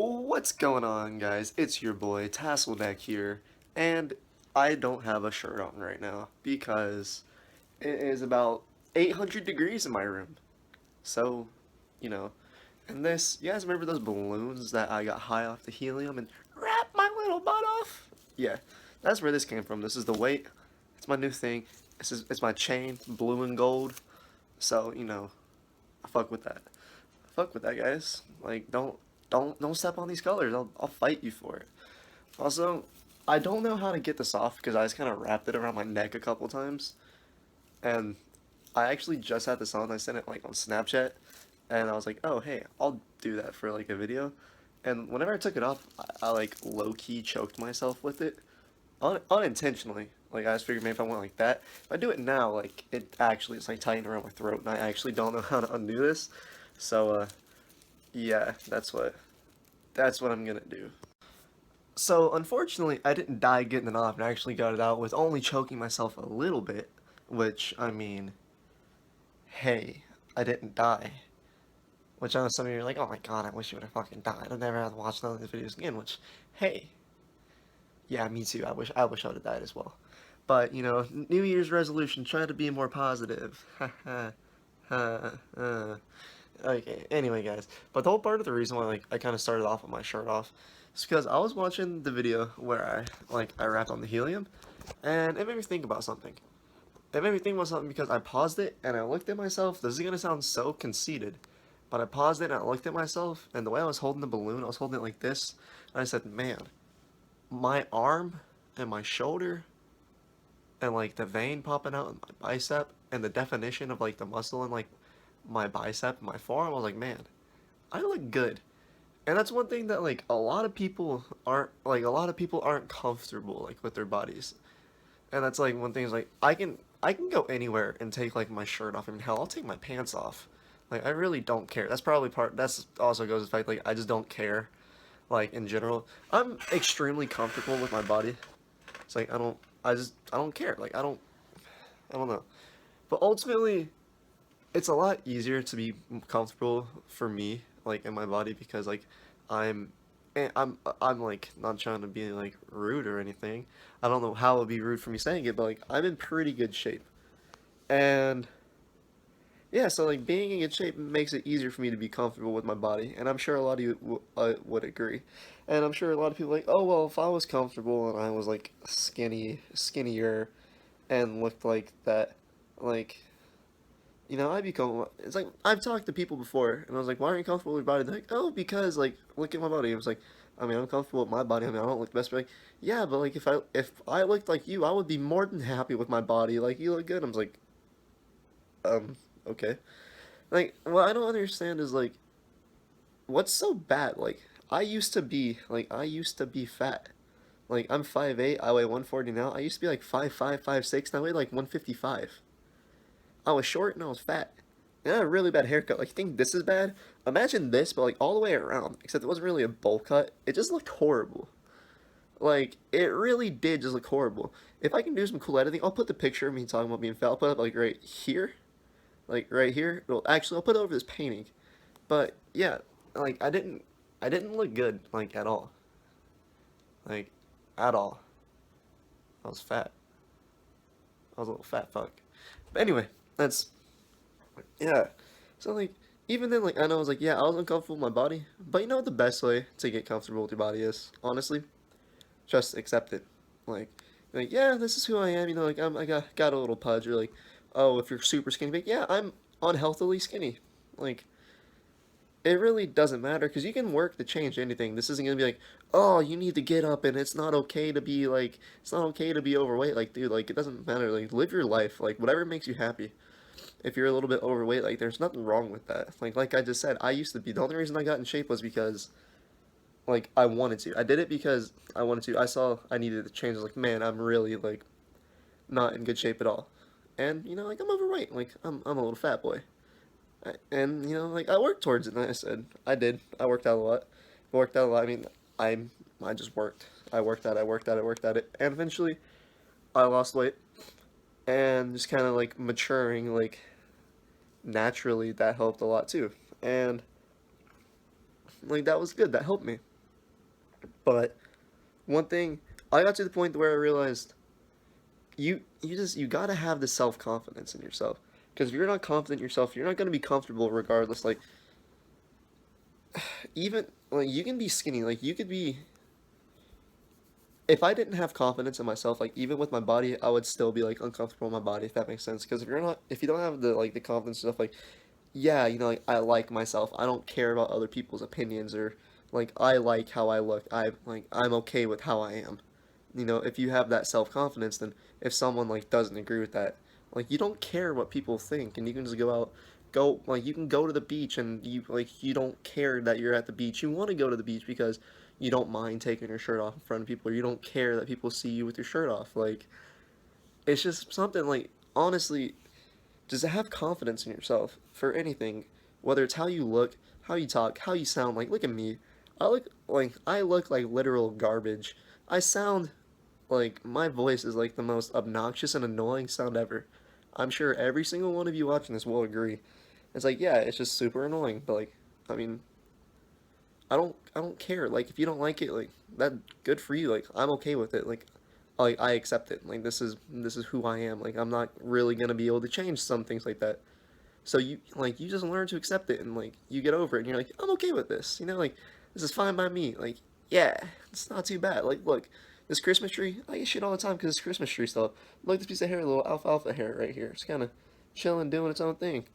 What's going on, guys? It's your boy Tasselneck here, and I don't have a shirt on right now because it is about 800 degrees in my room. So, you know, and this, you guys remember those balloons that I got high off the helium and wrapped my little butt off? Yeah, that's where this came from. This is the weight. It's my new thing. It's my chain, blue and gold. So, I fuck with that. Fuck with that, guys. Like, don't step on these colors. I'll fight you for it. Also, I don't know how to get this off because I just kind of wrapped it around my neck a couple times, and I actually just had this on. I sent it like on Snapchat, and I was like, oh hey, I'll do that for like a video. And whenever I took it off, I like low key choked myself with it, unintentionally. Like I just figured maybe if I went like that, if I do it now, like it actually is like tightened around my throat, and I actually don't know how to undo this. So yeah, that's what I'm gonna do. So unfortunately, I didn't die getting it off, and I actually got it out with only choking myself a little bit. Which I mean, hey, I didn't die. Which I know some of you are like, oh my god, I wish you would have fucking died. I'll never have to watch none of these videos again. Which, hey, yeah, me too. I wish I would have died as well. But New Year's resolution: try to be more positive. Ha ha ha. Okay, anyway, guys. But the whole part of the reason why I kind of started off with my shirt off is because I was watching the video where I rapped on the helium, and it made me think about something. It made me think about something because I paused it and I looked at myself. This is gonna sound so conceited, but I paused it and I looked at myself, and the way I was holding the balloon, I was holding it like this, and I said, "Man, my arm and my shoulder and like the vein popping out in my bicep and the definition of like the muscle in like my bicep and my forearm, I was like, man, I look good." And that's one thing that like a lot of people aren't comfortable like with their bodies. And that's like one thing is like I can go anywhere and take like my shirt off. I mean, hell, I'll take my pants off. Like I really don't care. That's also goes to the fact like I just don't care. Like in general, I'm extremely comfortable with my body. It's like I don't care. Like I don't know. But ultimately, it's a lot easier to be comfortable for me, like in my body, because like I'm, I'm like not trying to be like rude or anything. I don't know how it would be rude for me saying it, but like I'm in pretty good shape, and yeah, so like being in good shape makes it easier for me to be comfortable with my body, and I'm sure a lot of you would agree, and I'm sure a lot of people are like, oh well, if I was comfortable and I was like skinnier, and looked like that, like I become. It's like I've talked to people before, and I was like, "Why aren't you comfortable with your body?" They're like, "Oh, because like look at my body." I was like, "I mean, I'm comfortable with my body. I mean, I don't look the best." But like, yeah, but like if I looked like you, I would be more than happy with my body. Like you look good. I was like, um, okay. Like what I don't understand is like what's so bad. Like I used to be fat. Like I'm 5'8", I weigh 140 now. I used to be like 5'5", 5'6", and I weigh like 155. I was short and I was fat. And I had a really bad haircut. Like, you think this is bad? Imagine this, but like all the way around. Except it wasn't really a bowl cut. It just looked horrible. Like, it really did just look horrible. If I can do some cool editing, I'll put the picture of me talking about being fat. I'll put it up like right here. Like right here. Well, actually, I'll put it over this painting. But yeah, like I didn't look good like at all. Like, at all. I was fat. I was a little fat fuck. But anyway, that's yeah. So like even then like I know I was like yeah I was uncomfortable with my body, but you know what the best way to get comfortable with your body is honestly just accept it. Like yeah, this is who I am. Like I got a little pudge, or like oh if you're super skinny, like yeah I'm unhealthily skinny. Like it really doesn't matter because you can work to change anything. This isn't gonna be like oh you need to get up and it's not okay to be overweight. Like dude, like it doesn't matter. Like live your life. Like whatever makes you happy. If you're a little bit overweight, like there's nothing wrong with that. Like I just said, I used to be. The only reason I got in shape was because like I wanted to. I did it because I wanted to. I saw I needed to change. I was like, man, I'm really like not in good shape at all. And like I'm overweight. Like I'm a little fat boy. And like I worked towards it. And I said I did. I worked out a lot. I worked out a lot. I mean, I I just worked. I worked out. I worked out. I worked at it. And eventually, I lost weight. And just kind of like maturing, like naturally, that helped a lot too. And like that was good. That helped me. But one thing, I got to the point where I realized you gotta have the self confidence in yourself. Because if you're not confident in yourself, you're not gonna be comfortable regardless. Like even like you can be skinny. Like you could be. If I didn't have confidence in myself, like even with my body, I would still be like uncomfortable in my body. If that makes sense. Because if you don't have the like the confidence and stuff, like yeah, like I like myself. I don't care about other people's opinions or like I like how I look. I'm okay with how I am. If you have that self-confidence, then if someone like doesn't agree with that, like you don't care what people think and you can just go like you can go to the beach and you don't care that you're at the beach. You want to go to the beach because you don't mind taking your shirt off in front of people or you don't care that people see you with your shirt off. Like it's just something like honestly just have confidence in yourself for anything, whether it's how you look, how you talk, how you sound. Like, look at me. I look like literal garbage. I sound like my voice is like the most obnoxious and annoying sound ever. I'm sure every single one of you watching this will agree. It's like, yeah, it's just super annoying, but like, I mean, I don't care. Like, if you don't like it, like that, good for you. Like, I'm okay with it. Like I accept it. Like this is who I am. Like I'm not really gonna be able to change some things like that. So you just learn to accept it and like you get over it and you're like I'm okay with this. Like this is fine by me. Like yeah, it's not too bad. Like look, this Christmas tree I get shit all the time because it's Christmas tree stuff. Look this piece of hair, little alfalfa hair right here. It's kind of chilling, doing its own thing.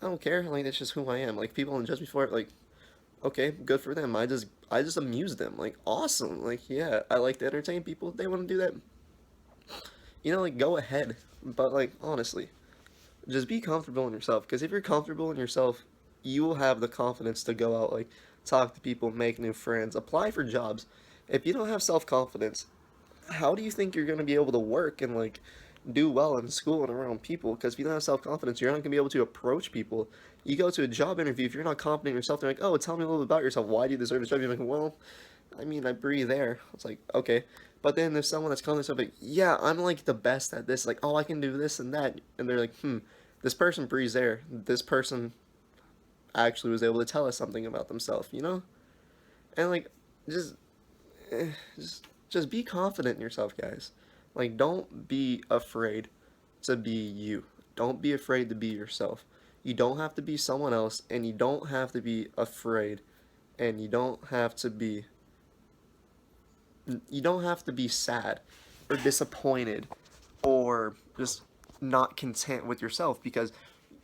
I don't care. Like that's just who I am. Like people don't judge me for it. Like okay, good for them. I just amuse them. Like awesome. Like yeah, I like to entertain people. If they want to do that. Like go ahead. But like honestly, just be comfortable in yourself because if you're comfortable in yourself you will have the confidence to go out, like talk to people, make new friends, apply for jobs. If you don't have self-confidence, how do you think you're going to be able to work and like do well in school and around people? Because if you don't have self-confidence you're not going to be able to approach people. You go to a job interview, if you're not confident in yourself they're like, oh, tell me a little bit about yourself, why do you deserve this job? You're like, well, I mean, I breathe air. It's like, okay. But then there's someone that's calling themselves like, yeah, I'm like the best at this. Like, oh, I can do this and that. And they're like, this person breathes air. This person actually was able to tell us something about themselves. And like, just, eh, just be confident in yourself, guys. Like, don't be afraid to be you. Don't be afraid to be yourself. You don't have to be someone else, and you don't have to be afraid, and you don't have to be sad or disappointed or just not content with yourself because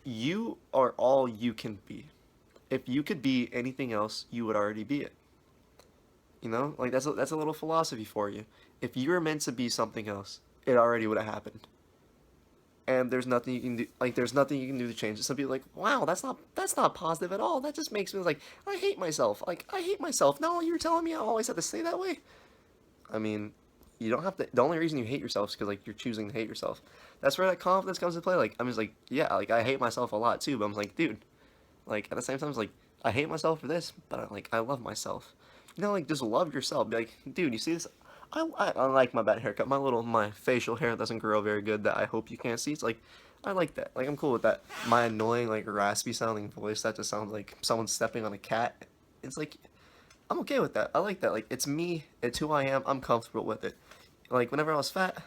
you are all you can be. If you could be anything else, you would already be it. Like that's a little philosophy for you. If you were meant to be something else, it already would have happened. And there's nothing you can do. Like there's nothing you can do to change it. Some people are like, wow, that's not positive at all. That just makes me like I hate myself. Like I hate myself. No, you're telling me I always have to stay that way. I mean, you don't have to. The only reason you hate yourself is because like you're choosing to hate yourself. That's where that confidence comes into play. Like I'm just like, yeah, like I hate myself a lot too. But I'm like, dude, like at the same time, it's like I hate myself for this, but I love myself. Like just love yourself. Be like, dude, you see this? I like my bad haircut. My facial hair doesn't grow very good. That I hope you can't see. It's like I like that. Like I'm cool with that. My annoying like raspy sounding voice that just sounds like someone stepping on a cat. It's like I'm okay with that. I like that. Like it's me. It's who I am. I'm comfortable with it. Like whenever I was fat,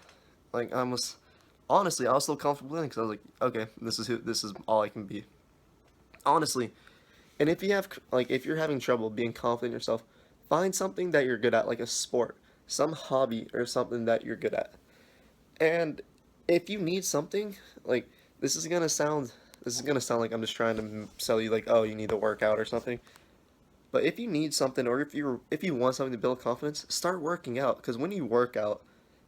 like honestly I was still comfortable in it because I was like, okay, this is all I can be. Honestly, and if you're having trouble being confident in yourself, find something that you're good at, like a sport, some hobby or something that you're good at. And if you need something, like this is gonna sound this is gonna sound like I'm just trying to sell you like, oh, you need to work out or something. But if you need something or if you want something to build confidence, start working out because when you work out,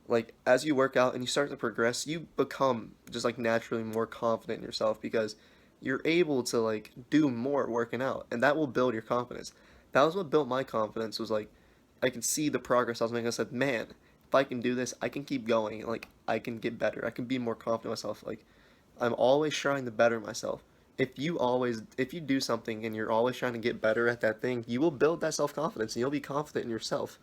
like as you work out and you start to progress, you become just like naturally more confident in yourself because you're able to like do more working out and that will build your confidence. That was what built my confidence was like I could see the progress I was making. I said, "Man, if I can do this, I can keep going. Like I can get better. I can be more confident in myself. Like I'm always trying to better myself. If you do something and you're always trying to get better at that thing, you will build that self-confidence and you'll be confident in yourself.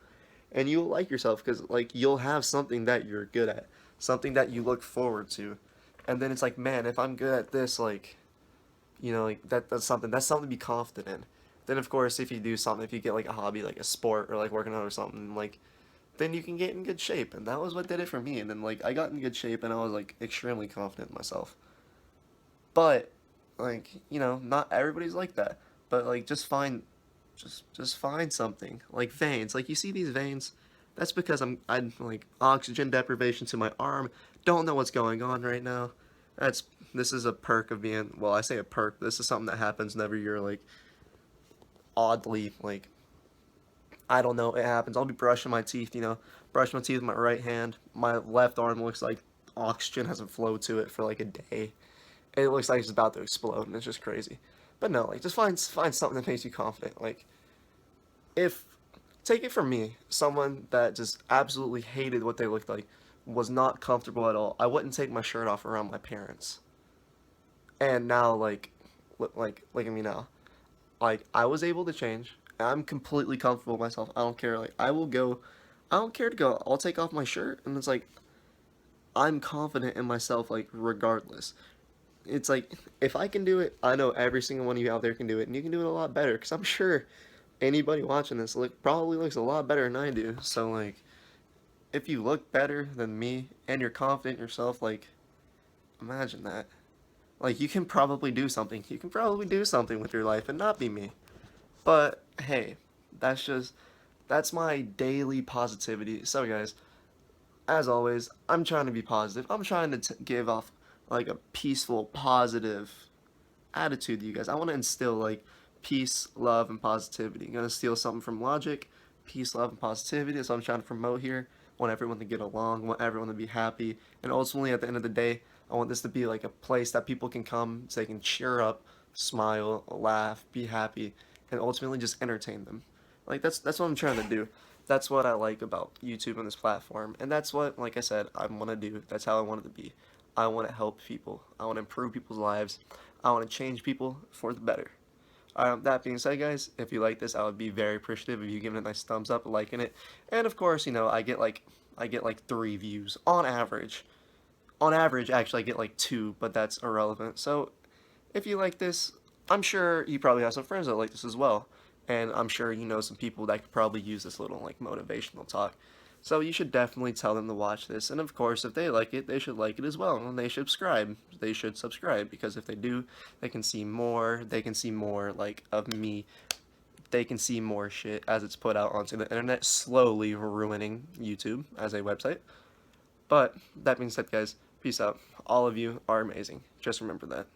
And you'll like yourself because like you'll have something that you're good at, something that you look forward to. And then it's like, man, if I'm good at this, like, like that's something to be confident in. Then of course, if you do something, if you get like a hobby, like a sport or like working out or something, like then you can get in good shape. And that was what did it for me. And then like I got in good shape and I was like extremely confident in myself. But like, not everybody's like that. But like just find something. Like veins. Like you see these veins? That's because I'm like oxygen deprivation to my arm. Don't know what's going on right now. That's this is a perk of being, well, I say a perk. This is something that happens whenever you're like oddly like, I don't know, it happens. I'll be brushing my teeth, brush my teeth with my right hand. My left arm looks like oxygen hasn't flowed to it for like a day. It looks like it's about to explode, and it's just crazy. But no, like just find something that makes you confident. Like if take it from me, someone that just absolutely hated what they looked like, was not comfortable at all. I wouldn't take my shirt off around my parents. And now like at me now. Like I was able to change. I'm completely comfortable with myself. I don't care. Like I don't care to go. I'll take off my shirt and it's like I'm confident in myself like regardless. It's like if I can do it, I know every single one of you out there can do it, and you can do it a lot better. Because I'm sure anybody watching this probably looks a lot better than I do. So like, if you look better than me and you're confident in yourself, like, imagine that. Like you can probably do something. You can probably do something with your life and not be me. But hey, that's just that's my daily positivity. So guys, as always, I'm trying to be positive. I'm trying to give off like a peaceful, positive attitude to you guys. I want to instill like peace, love, and positivity. I'm gonna steal something from Logic. Peace, love, and positivity. That's what I'm trying to promote here. I want everyone to get along. I want everyone to be happy. And ultimately, at the end of the day, I want this to be like a place that people can come so they can cheer up, smile, laugh, be happy, and ultimately just entertain them. Like that's what I'm trying to do. That's what I like about YouTube and this platform, and that's what, like I said, I want to do. That's how I want it to be. I want to help people. I want to improve people's lives. I want to change people for the better. That being said, guys, if you like this, I would be very appreciative of you giving it a nice thumbs up, liking it, and of course, I get like 3 views on average. On average, actually, I get like 2, but that's irrelevant. So if you like this, I'm sure you probably have some friends that like this as well. And I'm sure you know some people that could probably use this little like motivational talk. So you should definitely tell them to watch this. And of course, if they like it, they should like it as well. And they should subscribe. They should subscribe because if they do, they can see more. They can see more like of me. They can see more shit as it's put out onto the internet, slowly ruining YouTube as a website. But that being said, guys, peace out. All of you are amazing. Just remember that.